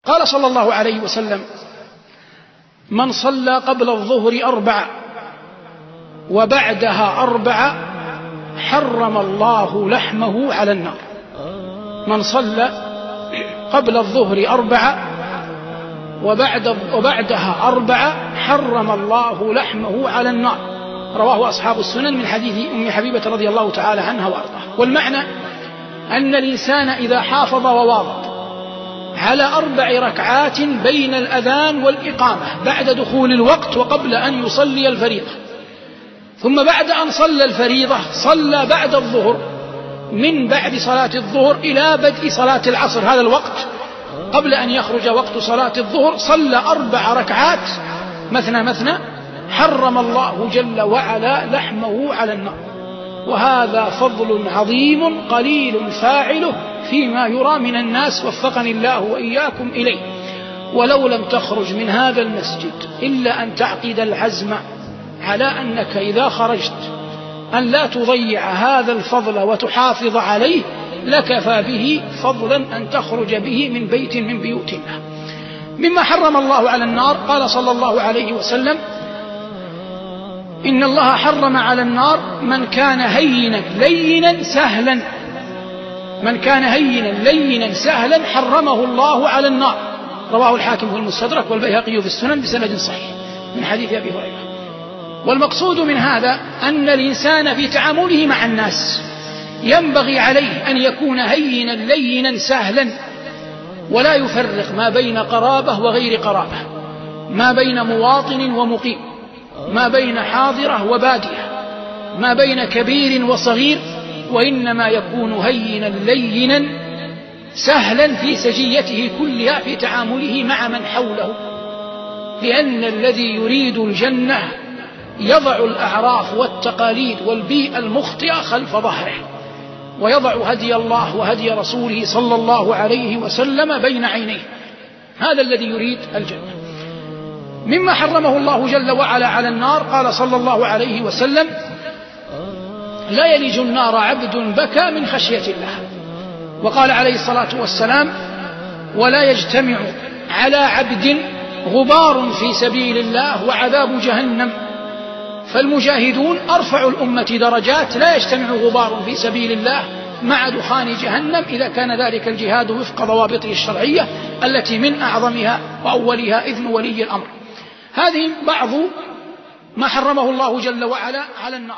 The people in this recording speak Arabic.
قال صلى الله عليه وسلم: من صلى قبل الظهر 4 وبعدها 4 حرم الله لحمه على النار. من صلى قبل الظهر 4 وبعدها 4 حرم الله لحمه على النار. رواه أصحاب السنن من حديث أم حبيبة رضي الله تعالى عنها وأرضاها. والمعنى أن الإنسان إذا حافظ وواظب على 4 ركعات بين الأذان والإقامة بعد دخول الوقت وقبل أن يصلي الفريضة، ثم بعد أن صلى الفريضة صلى بعد الظهر، من بعد صلاة الظهر إلى بدء صلاة العصر، هذا الوقت قبل أن يخرج وقت صلاة الظهر، صلى 4 ركعات مثنى مثنى، حرم الله جل وعلا لحمه على النار. وهذا فضل عظيم قليل فاعله فيما يرى من الناس، وفقني الله وإياكم إليه. ولو لم تخرج من هذا المسجد إلا أن تعقد العزم على أنك إذا خرجت أن لا تضيع هذا الفضل وتحافظ عليه، لكفى به فضلا أن تخرج به من بيت من بيوت الله. مما حرم الله على النار قال صلى الله عليه وسلم: إن الله حرم على النار من كان هينا لينا سهلا، من كان هينا لينا سهلا حرمه الله على النار. رواه الحاكم في المستدرك والبيهقي في السنن بسند صحيح من حديث أبي هريرة. والمقصود من هذا أن الإنسان في تعامله مع الناس ينبغي عليه أن يكون هينا لينا سهلا، ولا يفرق ما بين قرابة وغير قرابة، ما بين مواطن ومقيم، ما بين حاضرة وبادية، ما بين كبير وصغير، وإنما يكون هينا لينا سهلا في سجيته كلها في تعامله مع من حوله، لأن الذي يريد الجنة يضع الأعراف والتقاليد والبيئة المخطئة خلف ظهره، ويضع هدي الله وهدي رسوله صلى الله عليه وسلم بين عينيه. هذا الذي يريد الجنة. مما حرمه الله جل وعلا على النار قال صلى الله عليه وسلم: لا يلج النار عبد بكى من خشية الله. وقال عليه الصلاة والسلام: ولا يجتمع على عبد غبار في سبيل الله وعذاب جهنم. فالمجاهدون أرفع الأمة درجات، لا يجتمع غبار في سبيل الله مع دخان جهنم إذا كان ذلك الجهاد وفق ضوابطه الشرعية التي من أعظمها وأولها إذن ولي الأمر. هذه بعض ما حرمه الله جل وعلا على النار.